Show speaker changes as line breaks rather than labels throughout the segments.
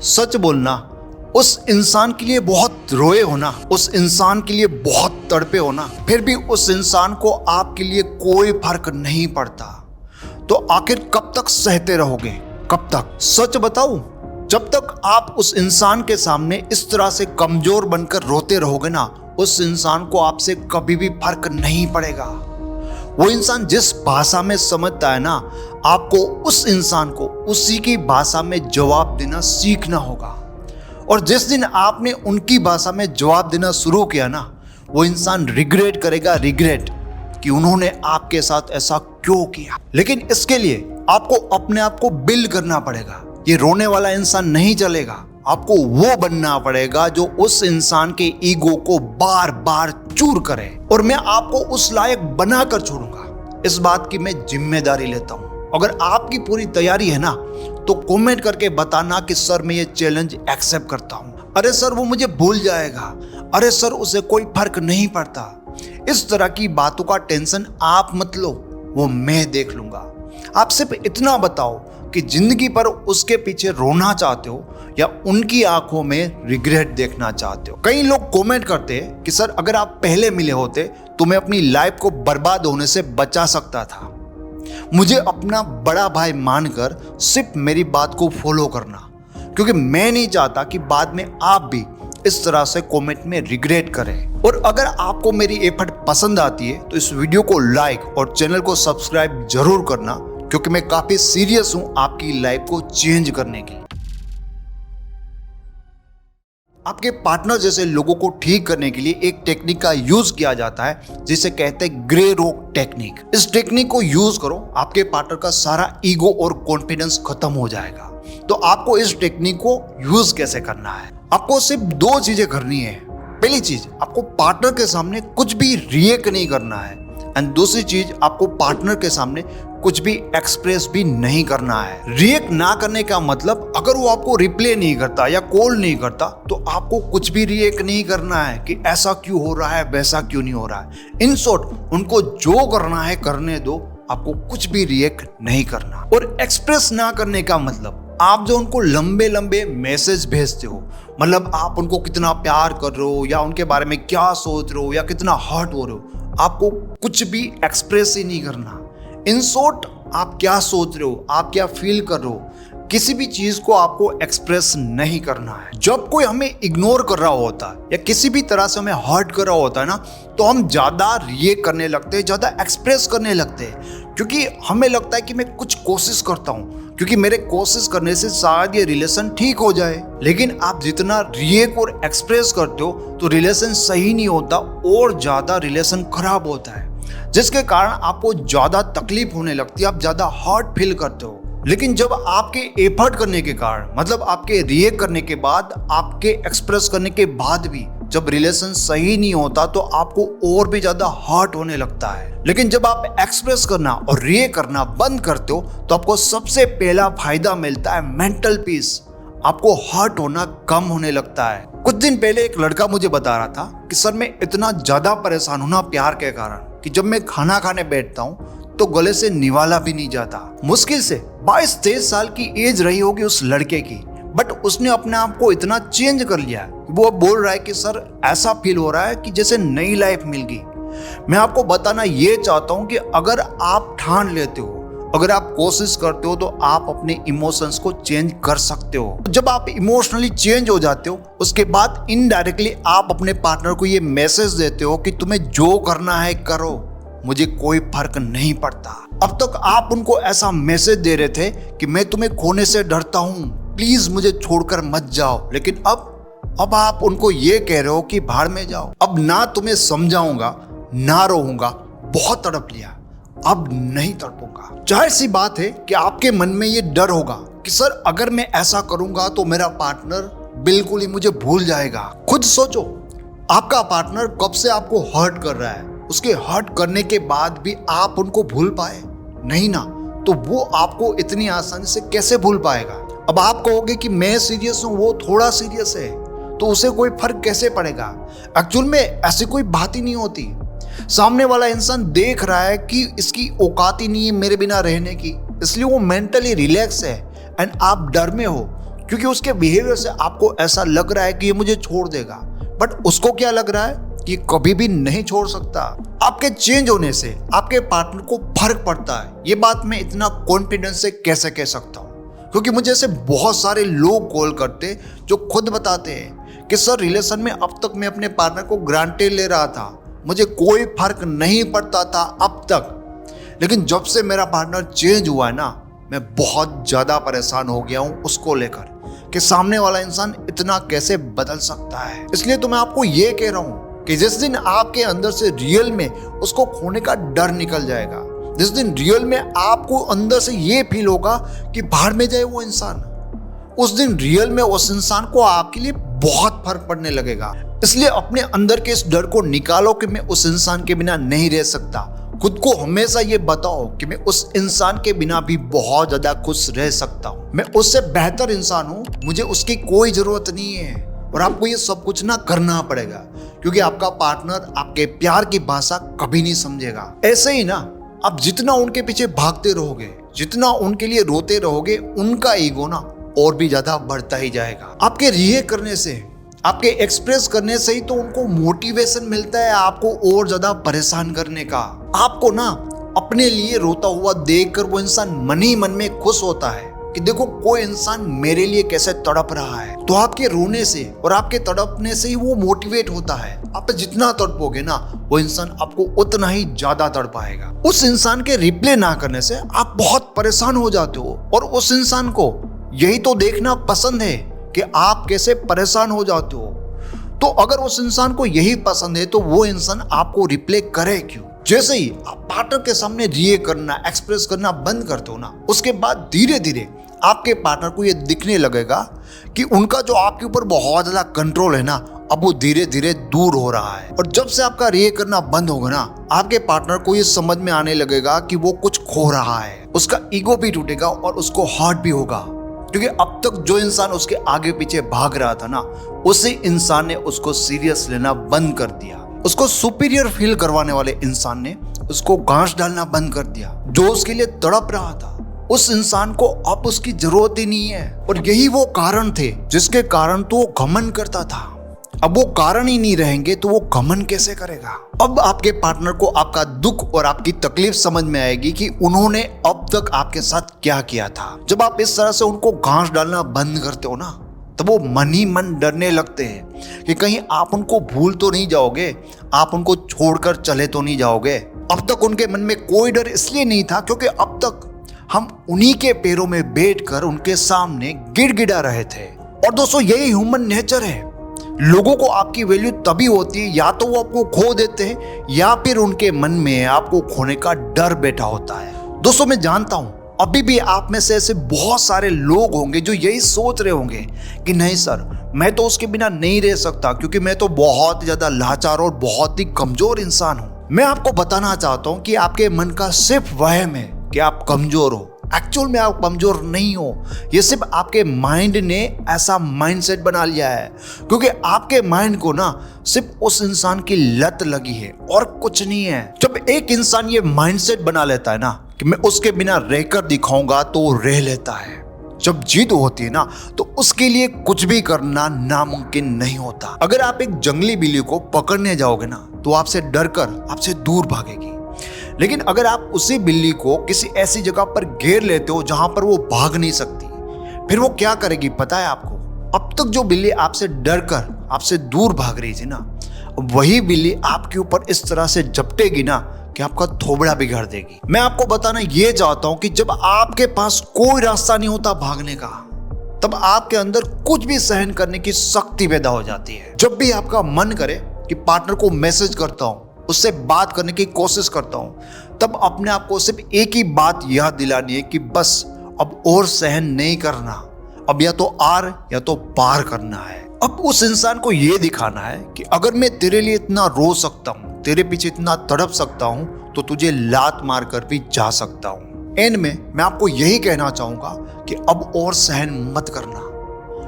सच बोलना उस इंसान के लिए बहुत रोए होना, उस इंसान के लिए बहुत तड़पे होना, फिर भी उस इंसान को आपके लिए कोई फर्क नहीं पड़ता, तो आखिर कब तक सहते रहोगे? कब तक? सच बताऊं, जब तक आप उस इंसान के सामने इस तरह से कमजोर बनकर रोते रहोगे ना, उस इंसान को आपसे कभी भी फर्क नहीं पड़ेगा। वो इंसान जिस भाषा में समझता है ना, आपको उस इंसान को उसी की भाषा में जवाब देना सीखना होगा। और जिस दिन आपने उनकी भाषा में जवाब देना शुरू किया ना, वो इंसान रिग्रेट करेगा, रिग्रेट कि उन्होंने आपके साथ ऐसा क्यों किया। लेकिन इसके लिए आपको अपने आप को बिल्ड करना पड़ेगा। ये रोने वाला इंसान नहीं चलेगा, आपको वो बनना पड़ेगा जो उस इंसान के ईगो को बार बार चूर करे। और मैं आपको उस लायक बना कर छोड़ूंगा, इस बात की मैं जिम्मेदारी लेता हूं। अगर आपकी पूरी तैयारी है ना, तो कमेंट करके बताना कि सर मैं ये चैलेंज एक्सेप्ट करता हूं। अरे सर वो मुझे भूल जाएगा, अरे सर उसे कोई फर्क नहीं पड़ता। इस तरह की बातों का टेंशन आप मत लो, वो मैं देख लूंगा। आप सिर्फ इतना बताओ कि जिंदगी पर उसके पीछे रोना चाहते हो या उनकी आंखों में रिग्रेट देखना चाहते हो। कई लोग कमेंट करते हैं कि सर अगर आप पहले मिले होते तो मैं अपनी लाइफ को बर्बाद होने से बचा सकता था। मुझे अपना बड़ा भाई मानकर सिर्फ मेरी बात को फॉलो करना, क्योंकि मैं नहीं चाहता कि बाद में आप भी इस तरह से कमेंट में रिग्रेट करें। और अगर आपको मेरी एफर्ट पसंद आती है तो इस वीडियो को लाइक और चैनल को सब्सक्राइब जरूर करना, क्योंकि मैं काफी सीरियस हूं आपकी लाइफ को चेंज करने की। आपके पार्टनर जैसे लोगों को ठीक करने के लिए एक टेक्निक का यूज किया जाता है जिसे कहते हैं ग्रे रॉक टेक्निक। इस टेक्निक को यूज करो, आपके पार्टनर का सारा ईगो और कॉन्फिडेंस खत्म हो जाएगा। तो आपको इस टेक्निक को यूज कैसे करना है? आपको सिर्फ दो चीजें करनी है। पहली चीज, आपको पार्टनर के सामने कुछ भी रिएक्ट नहीं करना है, एंड दूसरी चीज, आपको पार्टनर के सामने कुछ भी एक्सप्रेस भी नहीं करना है। रिएक्ट ना करने का मतलब, अगर वो आपको रिप्लाई नहीं करता या कॉल नहीं करता तो आपको कुछ भी रिएक्ट नहीं करना है कि ऐसा क्यों हो रहा है, वैसा क्यों नहीं हो रहा है। इन शॉर्ट, उनको जो करना है करने दो, आपको कुछ भी रिएक्ट नहीं करना। और एक्सप्रेस ना करने का मतलब, आप जो उनको लंबे लंबे मैसेज भेजते हो, मतलब आप उनको कितना प्यार कर रहे हो या उनके बारे में क्या सोच रहे हो या कितना हर्ट हो रहे हो, आपको कुछ भी एक्सप्रेस ही नहीं करना। इन शॉर्ट, आप क्या सोच रहे हो, आप क्या फील कर रहे हो, किसी भी चीज को आपको एक्सप्रेस नहीं करना है। जब कोई हमें इग्नोर कर रहा होता है या किसी भी तरह से हमें हर्ट कर रहा होता है ना, तो हम ज्यादा रिएक्ट करने लगते हैं, ज्यादा एक्सप्रेस करने लगते हैं, क्योंकि हमें लगता है कि मैं कुछ कोशिश करता हूँ, क्योंकि मेरे कोशिश करने से शायद ये रिलेशन ठीक हो जाए। लेकिन आप जितना रिएक्ट और एक्सप्रेस करते हो तो रिलेशन सही नहीं होता और ज्यादा रिलेशन खराब होता है, जिसके कारण आपको ज्यादा तकलीफ होने लगती है, आप ज्यादा हर्ट फील करते हो। लेकिन जब आपके एफर्ट करने के कारण, मतलब आपके रिएक्ट करने के बाद, आपके एक्सप्रेस करने के बाद भी जब रिलेशन सही नहीं होता तो आपको और भी ज्यादा हर्ट होने लगता है। लेकिन जब आप एक्सप्रेस करना और रिएक्ट करना बंद करते हो तो आपको सबसे पहला फायदा मिलता है मेंटल पीस। आपको हर्ट होना कम होने लगता है। कुछ दिन पहले एक लड़का मुझे बता रहा था कि सर मैं इतना ज्यादा परेशान हूं ना प्यार के कारण कि जब मैं खाना खाने बैठता हूं तो गले से निवाला भी नहीं जाता। मुश्किल से 22-23 साल की एज रही होगी उस लड़के की, बट उसने अपने आप को इतना चेंज कर लिया। वो बोल रहा है कि सर ऐसा फील हो रहा है कि जैसे नई लाइफ मिल गई। मैं आपको बताना ये चाहता हूं कि अगर आप ठान लेते हो, अगर आप कोशिश करते हो, तो आप अपने इमोशंस को चेंज कर सकते हो। जब आप इमोशनली चेंज हो जाते हो, उसके बाद इनडायरेक्टली आप अपने पार्टनर को ये मैसेज देते हो कि तुम्हें जो करना है करो, मुझे कोई फर्क नहीं पड़ता। अब तक आप उनको ऐसा मैसेज दे रहे थे कि मैं तुम्हें खोने से डरता हूं, प्लीज मुझे छोड़कर मत जाओ। लेकिन अब आप उनको ये कह रहे हो कि भाड़ में जाओ। अब ना तुम्हें समझाऊंगा, ना रोऊंगा, बहुत तड़प लिया, अब नहीं तड़पूंगा। जाहिर सी बात है कि आपके मन में ये डर होगा कि सर अगर मैं ऐसा करूंगा तो मेरा पार्टनर बिल्कुल ही मुझे भूल जाएगा। खुद सोचो, आपका पार्टनर कब से आपको हर्ट कर रहा है, उसके हर्ट करने के बाद भी आप उनको भूल पाए? नहीं ना, तो वो आपको इतनी आसानी से कैसे भूल पाएगा? अब आप कहोगे कि मैं सीरियस हूं, वो थोड़ा सीरियस है, तो उसे कोई फर्क कैसे पड़ेगा? एक्चुअल में ऐसी कोई बात ही नहीं होती। सामने वाला इंसान देख रहा है कि इसकी औकात ही नहीं है मेरे बिना रहने की, इसलिए वो मेंटली रिलैक्स है, एंड आप डर में हो क्योंकि उसके बिहेवियर से आपको ऐसा लग रहा है कि ये मुझे छोड़ देगा, बट उसको क्या लग रहा है कि कभी भी नहीं छोड़ सकता। आपके चेंज होने से आपके पार्टनर को फर्क पड़ता है, ये बात मैं इतना कॉन्फिडेंस से कैसे कह सकता हूँ, क्योंकि मुझे ऐसे बहुत सारे लोग कॉल करते जो खुद बताते हैं कि सर रिलेशन में अब तक मैं अपने पार्टनर को ग्रांटेड ले रहा था, मुझे कोई फर्क नहीं पड़ता था अब तक, लेकिन जब से मेरा पार्टनर चेंज हुआ है ना, मैं बहुत ज़्यादा परेशान हो गया हूँ उसको लेकर कि सामने वाला इंसान इतना कैसे बदल सकता है। इसलिए तो मैं आपको ये कह रहा हूँ कि जिस दिन आपके अंदर से रियल में उसको खोने का डर निकल जाएगा, जिस दिन रियल में आपको अंदर से ये फील होगा कि बाहर में जाए वो इंसान, उस दिन रियल में उस इंसान को आपके लिए बहुत फर्क पड़ने लगेगा। इसलिए अपने अंदर के इस डर को निकालो कि मैं उस इंसान के बिना नहीं रह सकता। खुद को हमेशा ये बताओ कि मैं उस इंसान के बिना भी बहुत ज्यादा खुश रह सकता हूँ, मैं उससे बेहतर इंसान हूँ, मुझे उसकी कोई जरूरत नहीं है। और आपको ये सब कुछ ना करना पड़ेगा, क्योंकि आपका पार्टनर आपके प्यार की भाषा कभी नहीं समझेगा। ऐसे ही ना आप जितना उनके पीछे भागते रहोगे, जितना उनके लिए रोते रहोगे, उनका ईगो ना और भी ज्यादा बढ़ता ही जाएगा। आपके रिएक्ट करने से, आपके एक्सप्रेस करने से ही तो उनको मोटिवेशन मिलता है आपको और ज्यादा परेशान करने का। आपको ना अपने लिए रोता हुआ देखकर वो इंसान मन ही मन में खुश होता है कि देखो कोई इंसान मेरे लिए कैसे तड़प रहा है। तो आपके रोने से और आपके तड़पने से ही वो मोटिवेट होता है। आप जितना तड़पोगे ना, वो इंसान आपको उतना ही ज्यादा तड़पाएगा। उस इंसान के रिप्लाई ना करने से आप बहुत परेशान हो जाते हो, और उस इंसान को यही तो देखना पसंद है कि आप कैसे परेशान हो जाते हो। तो अगर उस इंसान को यही पसंद है तो वो इंसान आपको रिप्लाई करे क्यों? जैसे ही आप पार्टनर के सामने रिएक्ट करना, एक्सप्रेस करना बंद करते हो ना, उसके बाद धीरे धीरे आपके पार्टनर को ये दिखने लगेगा कि उनका जो आपके ऊपर बहुत ज्यादा कंट्रोल है ना, अब वो धीरे धीरे दूर हो रहा है। और जब से आपका रिएक्ट करना बंद होगा ना, आपके पार्टनर को ये समझ में आने लगेगा कि वो कुछ खो रहा है, उसका ईगो भी टूटेगा और उसको हर्ट भी होगा, क्योंकि अब तक जो इंसान उसके आगे पीछे भाग रहा था ना, उसी इंसान ने उसको सीरियस लेना बंद कर दिया। उसको सुपीरियर फील करवाने वाले इंसान ने उसको घास डालना बंद कर दिया। जो उसके लिए तड़प रहा था, उस इंसान को अब उसकी जरूरत ही नहीं है। और यही वो कारण थे जिसके कारण तो वो घमंड करता था। अब वो कारण ही नहीं रहेंगे तो वो घमंड कैसे करेगा? अब आपके पार्टनर को आपका दुख और आपकी तकलीफ समझ में आएगी कि उन्होंने अब तक आपके साथ क्या किया था। जब आप इस तरह से उनको घास डालना बंद करते हो ना, तब वो मन ही मन डरने लगते हैं कि कहीं आप उनको भूल तो नहीं जाओगे, आप उनको छोड़कर चले तो नहीं जाओगे। अब तक उनके मन में कोई डर इसलिए नहीं था क्योंकि अब तक हम उन्हीं के पैरों में बैठकर उनके सामने गिड़गिड़ा रहे थे। और दोस्तों, यही ह्यूमन नेचर है। लोगों को आपकी वैल्यू तभी होती है या तो वो आपको खो देते हैं, या फिर उनके मन में आपको खोने का डर बैठा होता है। दोस्तों, मैं जानता हूं अभी भी आप में से ऐसे बहुत सारे लोग होंगे जो यही सोच रहे होंगे कि नहीं सर, मैं तो उसके बिना नहीं रह सकता, क्योंकि मैं तो बहुत ज्यादा लाचार और बहुत ही कमजोर इंसान हूं। मैं आपको बताना चाहता हूं कि आपके मन का सिर्फ वहम है कि आप कमजोर हो। एक्चुअल में आप कमजोर नहीं हो, ये सिर्फ आपके माइंड ने ऐसा माइंडसेट बना लिया है, क्योंकि आपके माइंड को ना सिर्फ उस इंसान की लत लगी है और कुछ नहीं है। जब एक इंसान ये माइंडसेट बना लेता है ना कि मैं उसके बिना रहकर दिखाऊंगा, तो वो रह लेता है। जब जीत होती है ना, तो उसके लिए कुछ भी करना नामुमकिन नहीं होता। अगर आप एक जंगली बिल्ली को पकड़ने जाओगे ना, तो आपसे डरकर आपसे दूर भागेगी। लेकिन अगर आप उसी बिल्ली को किसी ऐसी जगह पर घेर लेते हो जहां पर वो भाग नहीं सकती, फिर वो क्या करेगी पता है आपको? अब तक जो बिल्ली आपसे डरकर आपसे दूर भाग रही थी ना, वही बिल्ली आपके ऊपर इस तरह से झपटेगी ना कि आपका थोबड़ा बिगाड़ देगी। मैं आपको बताना ये चाहता हूं कि जब आपके पास कोई रास्ता नहीं होता भागने का, तब आपके अंदर कुछ भी सहन करने की शक्ति पैदा हो जाती है। जब भी आपका मन करे कि पार्टनर को मैसेज करता हूं, उससे बात करने की कोशिश करता हूं, तब अपने आप को सिर्फ एक ही बात याद दिलानी है कि बस अब और सहन नहीं करना, अब या तो आर या तो पार करना है। अब उस इंसान को यह दिखाना है कि अगर मैं तेरे लिए इतना रो सकता हूं, तेरे पीछे इतना तड़प सकता हूं, तो तुझे लात मार कर भी जा सकता हूं। एंड में मैं आपको यही कहना चाहूंगा कि अब और सहन मत करना,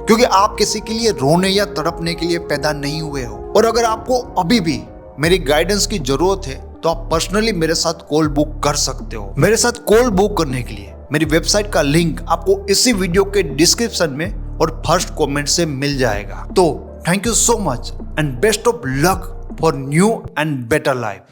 क्योंकि आप किसी के लिए रोने या तड़पने के लिए पैदा नहीं हुए हो। और अगर आपको अभी भी मेरी गाइडेंस की जरूरत है तो आप पर्सनली मेरे साथ कॉल बुक कर सकते हो। मेरे साथ कॉल बुक करने के लिए मेरी वेबसाइट का लिंक आपको इसी वीडियो के डिस्क्रिप्शन में और फर्स्ट कमेंट से मिल जाएगा। तो thank you so much and best of luck for new and better life.